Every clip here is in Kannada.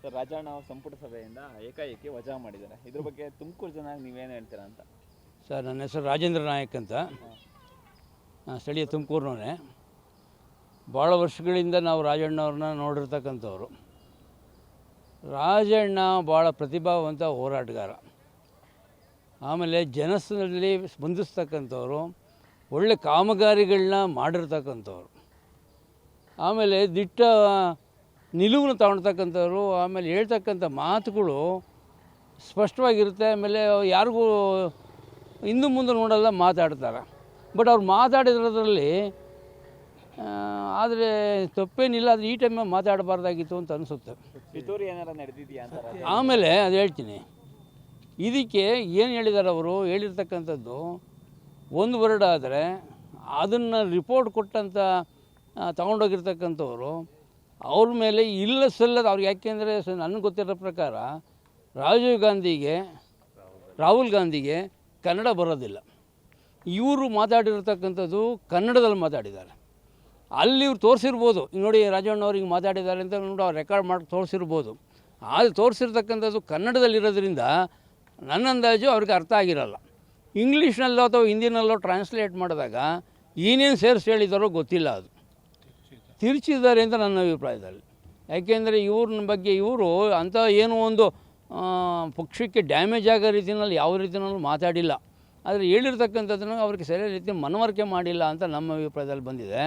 ಸರ್ ರಾಜಣ್ಣ ಅವರು ಸಂಪುಟ ಸಭೆಯಿಂದ ಏಕಾಏಕಿ ವಜಾ ಮಾಡಿದ್ದಾರೆ. ಇದ್ರ ಬಗ್ಗೆ ತುಮಕೂರು ಜನ ನೀವೇನು ಹೇಳ್ತೀರಾ ಅಂತ? ಸರ್ ನನ್ನ ಹೆಸರು ರಾಜೇಂದ್ರ ನಾಯಕ್ ಅಂತ, ಸ್ಥಳೀಯ ತುಮಕೂರಿನವನೇ. ಭಾಳ ವರ್ಷಗಳಿಂದ ನಾವು ರಾಜಣ್ಣವ್ರನ್ನ ನೋಡಿರ್ತಕ್ಕಂಥವ್ರು. ರಾಜಣ್ಣ ಭಾಳ ಪ್ರತಿಭಾವಂತ ಹೋರಾಟಗಾರ, ಆಮೇಲೆ ಜನರಲ್ಲಿ ಸ್ಪಂದಿಸ್ತಕ್ಕಂಥವ್ರು, ಒಳ್ಳೆ ಕಾಮಗಾರಿಗಳನ್ನ ಮಾಡಿರ್ತಕ್ಕಂಥವ್ರು, ಆಮೇಲೆ ದಿಟ್ಟ ನಿಲುವನ್ನು ತಗೊಳ್ತಕ್ಕಂಥವ್ರು, ಆಮೇಲೆ ಹೇಳ್ತಕ್ಕಂಥ ಮಾತುಗಳು ಸ್ಪಷ್ಟವಾಗಿರುತ್ತೆ. ಆಮೇಲೆ ಯಾರಿಗೂ ಹಿಂದೆ ಮುಂದೆ ನೋಡಲ್ಲ, ಮಾತಾಡ್ತಾರೆ. ಬಟ್ ಅವ್ರು ಮಾತಾಡಿರೋದ್ರಲ್ಲಿ ಆದರೆ ತಪ್ಪೇನಿಲ್ಲ, ಆದರೆ ಈ ಟೈಮಲ್ಲಿ ಮಾತಾಡಬಾರ್ದಾಗಿತ್ತು ಅಂತ ಅನಿಸುತ್ತೆ. ಪಿತೂರಿ ಏನಾರ ನಡೆದಿದೆಯಾ ಅಂತ? ಆಮೇಲೆ ಅದು ಹೇಳ್ತೀನಿ. ಇದಕ್ಕೆ ಏನು ಹೇಳಿದ್ದಾರೆ ಅವರು, ಹೇಳಿರ್ತಕ್ಕಂಥದ್ದು ಒಂದು ವರ್ಡ್ ಆದರೆ ಅದನ್ನು ರಿಪೋರ್ಟ್ ಕೊಟ್ಟಂಥ ತಗೊಂಡೋಗಿರ್ತಕ್ಕಂಥವ್ರು ಅವ್ರ ಮೇಲೆ ಇಲ್ಲ ಸಲ್ಲದ ಅವ್ರಿಗೆ, ಯಾಕೆಂದರೆ ನನಗೆ ಗೊತ್ತಿರೋ ಪ್ರಕಾರ ರಾಹುಲ್ ಗಾಂಧಿಗೆ ಕನ್ನಡ ಬರೋದಿಲ್ಲ. ಇವರು ಮಾತಾಡಿರ್ತಕ್ಕಂಥದ್ದು ಕನ್ನಡದಲ್ಲಿ ಮಾತಾಡಿದ್ದಾರೆ. ಅಲ್ಲಿ ಇವ್ರು ತೋರಿಸಿರ್ಬೋದು, ಈಗ ನೋಡಿ ರಾಜಣ್ಣವ್ರಿಗೆ ಮಾತಾಡಿದ್ದಾರೆ ಅಂತ ನೋಡಿ ಅವ್ರು ರೆಕಾರ್ಡ್ ಮಾಡಿ ತೋರಿಸಿರ್ಬೋದು. ಆದರೆ ತೋರಿಸಿರ್ತಕ್ಕಂಥದ್ದು ಕನ್ನಡದಲ್ಲಿರೋದ್ರಿಂದ ನನ್ನ ಅಂದಾಜು ಅವ್ರಿಗೆ ಅರ್ಥ ಆಗಿರಲ್ಲ. ಇಂಗ್ಲೀಷ್ನಲ್ಲೋ ಅಥವಾ ಹಿಂದಿನಲ್ಲೋ ಟ್ರಾನ್ಸ್ಲೇಟ್ ಮಾಡಿದಾಗ ಏನೇನು ಸೇರಿಸಿ ಹೇಳಿದಾರೋ ಗೊತ್ತಿಲ್ಲ, ಅದು ತಿರುಚಿದ್ದಾರೆ ಅಂತ ನನ್ನ ಅಭಿಪ್ರಾಯದಲ್ಲಿ. ಯಾಕೆಂದರೆ ಇವ್ರನ್ನ ಬಗ್ಗೆ ಇವರು ಅಂಥ ಏನೋ ಒಂದು ಪಕ್ಷಕ್ಕೆ ಡ್ಯಾಮೇಜ್ ಆಗೋ ರೀತಿಯಲ್ಲಿ ಯಾವ ರೀತಿಯಲ್ಲೂ ಮಾತಾಡಿಲ್ಲ. ಆದರೆ ಹೇಳಿರ್ತಕ್ಕಂಥದ್ದನ್ನು ಅವ್ರಿಗೆ ಸರಿಯಾದ ರೀತಿ ಮನವರಿಕೆ ಮಾಡಿಲ್ಲ ಅಂತ ನಮ್ಮ ಅಭಿಪ್ರಾಯದಲ್ಲಿ ಬಂದಿದೆ.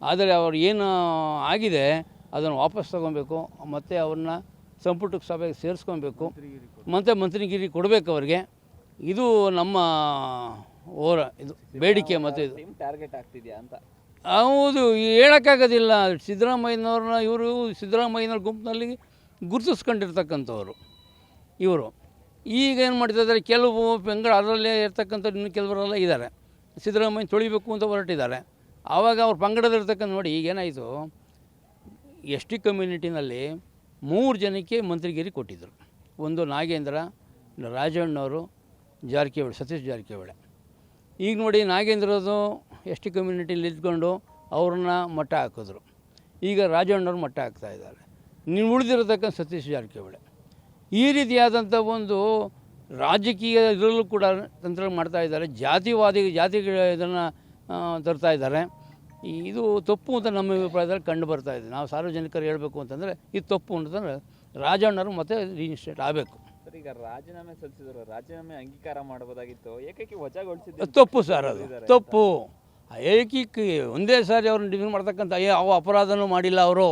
ಆದರೆ ಅವ್ರು ಏನು ಆಗಿದೆ ಅದನ್ನು ವಾಪಸ್ ತೊಗೊಬೇಕು, ಮತ್ತು ಅವ್ರನ್ನ ಸಂಪುಟಕ್ಕೆ ಸಭೆಗೆ ಸೇರಿಸ್ಕೊಬೇಕು, ಮತ್ತು ಮಂತ್ರಿಗಿರಿ ಕೊಡಬೇಕು ಅವ್ರಿಗೆ. ಇದು ನಮ್ಮ ಇದು ಬೇಡಿಕೆ. ಮತ್ತು ಇದು ಟಾರ್ಗೆಟ್ ಆಗ್ತಿದೆಯಾ ಅಂತ? ಹೌದು, ಹೇಳೋಕ್ಕಾಗೋದಿಲ್ಲ. ಸಿದ್ದರಾಮಯ್ಯನವ್ರ ಗುಂಪಿನಲ್ಲಿ ಗುರುತಿಸ್ಕೊಂಡಿರ್ತಕ್ಕಂಥವ್ರು ಇವರು. ಈಗ ಏನು ಮಾಡ್ತಿದ್ದಾರೆ, ಕೆಲವು ಅದರಲ್ಲೇ ಇರ್ತಕ್ಕಂಥವ್ರು ಇನ್ನು ಕೆಲವರೆಲ್ಲ ಇದ್ದಾರೆ, ಸಿದ್ದರಾಮಯ್ಯ ತೊಳಿಬೇಕು ಅಂತ ಹೊರಟಿದ್ದಾರೆ. ಆವಾಗ ಅವ್ರ ಪಂಗಡದಲ್ಲಿರ್ತಕ್ಕಂಥ ನೋಡಿ, ಈಗೇನಾಯಿತು, ಎಸ್ ಟಿ ಕಮ್ಯುನಿಟಿನಲ್ಲಿ 3 ಜನಕ್ಕೆ ಮಂತ್ರಿಗಿರಿ ಕೊಟ್ಟಿದ್ದರು. ಒಂದು ನಾಗೇಂದ್ರ, ರಾಜಣ್ಣವರು, ಜಾರಕಿಹೊಳಿ, ಸತೀಶ್ ಜಾರಕಿಹೊಳಿ. ಈಗ ನೋಡಿ ನಾಗೇಂದ್ರದು ಎಸ್ ಟಿ ಕಮ್ಯುನಿಟಿಲಿ ಇದ್ಕೊಂಡು ಅವ್ರನ್ನ ಮಟ್ಟ ಹಾಕಿದ್ರು. ಈಗ ರಾಜಣ್ಣವ್ರು ಮಟ್ಟ ಹಾಕ್ತಾಯಿದ್ದಾರೆ. ನೀವು ಉಳಿದಿರತಕ್ಕಂಥ ಸತೀಶ್ ಜಾರಕಿಹೊಳಿ. ಈ ರೀತಿಯಾದಂಥ ಒಂದು ರಾಜಕೀಯ ಇದರಲ್ಲೂ ಕೂಡ ತಂತ್ರ ಮಾಡ್ತಾಯಿದ್ದಾರೆ. ಜಾತಿಗಳ ಇದನ್ನು ತರ್ತಾಯಿದ್ದಾರೆ. ಇದು ತಪ್ಪು ಅಂತ ನಮ್ಮ ಅಭಿಪ್ರಾಯದಲ್ಲಿ ಕಂಡು ಬರ್ತಾಯಿದೆ. ನಾವು ಸಾರ್ವಜನಿಕರು ಹೇಳಬೇಕು ಅಂತಂದರೆ ಇದು ತಪ್ಪು ಅಂತಂದರೆ ರಾಜಣ್ಣರು ಮತ್ತೆ ರೀಇನ್ಸ್ಟೇಟ್ ಆಗಬೇಕು. ಸರ್, ಈಗ ರಾಜೀನಾಮೆ ಸಲ್ಲಿಸಿದ್ರು, ರಾಜೀನಾಮೆ ಅಂಗೀಕಾರ ಮಾಡಬಹುದಾಗಿತ್ತು, ಏಕೈಕಿ ವಜಾಗೊಳಿಸಿದ್ದು ತಪ್ಪು ಸರ್. ಅದು ತಪ್ಪು. ಏಕೈಕಿ ಒಂದೇ ಸಾರಿ ಅವ್ರನ್ನ ಡಿಫೆಂಡ್ ಮಾಡ್ತಕ್ಕಂಥ ಯಾವ ಅಪರಾಧನೂ ಮಾಡಿಲ್ಲ ಅವರು,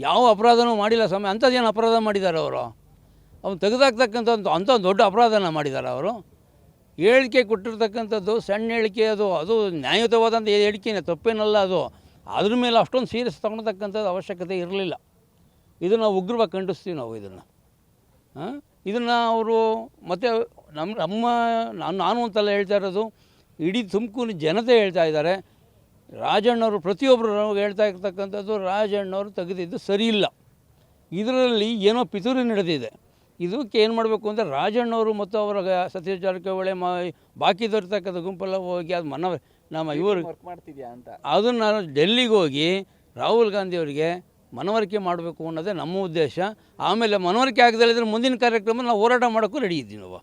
ಯಾವ ಅಪರಾಧನೂ ಮಾಡಿಲ್ಲ ಸ್ವಾಮಿ. ಅಂಥದ್ದೇನು ಅಪರಾಧ ಮಾಡಿದ್ದಾರೆ ಅವರು? ಅವ್ನು ತೆಗೆದಾಕ್ತಕ್ಕಂಥ ಅಂಥ ದೊಡ್ಡ ಅಪರಾಧನ ಮಾಡಿದ್ದಾರೆ ಅವರು. ಹೇಳಿಕೆ ಕೊಟ್ಟಿರ್ತಕ್ಕಂಥದ್ದು ಸಣ್ಣ ಹೇಳಿಕೆ, ಅದು ನ್ಯಾಯಯುತವಾದಂಥ ಹೇಳಿಕೆನೇ, ತಪ್ಪೇನಲ್ಲ ಅದು. ಅದ್ರ ಮೇಲೆ ಅಷ್ಟೊಂದು ಸೀರಿಯಸ್ ತೊಗೊಳ್ತಕ್ಕಂಥದ್ದು ಅವಶ್ಯಕತೆ ಇರಲಿಲ್ಲ. ಇದನ್ನು ಉಗ್ರವಾಗಿ ಖಂಡಿಸ್ತೀವಿ ನಾವು ಇದನ್ನು ಅವರು. ಮತ್ತು ನಾನು ಅಂತಲ್ಲ ಹೇಳ್ತಾ ಇರೋದು, ಇಡೀ ತುಮಕೂರು ಜನತೆ ಹೇಳ್ತಾ ಇದ್ದಾರೆ. ರಾಜಣ್ಣವರು ಪ್ರತಿಯೊಬ್ಬರು ಹೇಳ್ತಾ ಇರ್ತಕ್ಕಂಥದ್ದು ರಾಜಣ್ಣವರು ತೆಗೆದಿದ್ದು ಸರಿಯಿಲ್ಲ. ಇದರಲ್ಲಿ ಏನೋ ಪಿತೂರಿ ನಡೆದಿದೆ. ಇದಕ್ಕೆ ಏನು ಮಾಡಬೇಕು ಅಂದರೆ ರಾಜಣ್ಣವರು ಮತ್ತು ಅವರ ಸತೀಶ್ ಜಾರಕಿಹೊಳಿ ಬಾಕಿ ದೊರೆತಕ್ಕಂಥ ಗುಂಪೆಲ್ಲ ಹೋಗಿ ಅದು ನಮ್ಮ ಇವರು ಮಾಡ್ತಿದ್ಯಾ ಅಂತ ಅದನ್ನು ಡೆಲ್ಲಿಗೆ ಹೋಗಿ ರಾಹುಲ್ ಗಾಂಧಿಯವರಿಗೆ ಮನವರಿಕೆ ಮಾಡಬೇಕು ಅನ್ನೋದೇ ನಮ್ಮ ಉದ್ದೇಶ. ಆಮೇಲೆ ಮನವರಿಕೆ ಆಗದಲ್ಲಿದ್ದರೆ ಮುಂದಿನ ಕಾರ್ಯಕ್ರಮ ನಾವು ಹೋರಾಟ ಮಾಡೋಕ್ಕೂ ರೆಡಿ ಇದ್ದೀವಿ ನಾವು.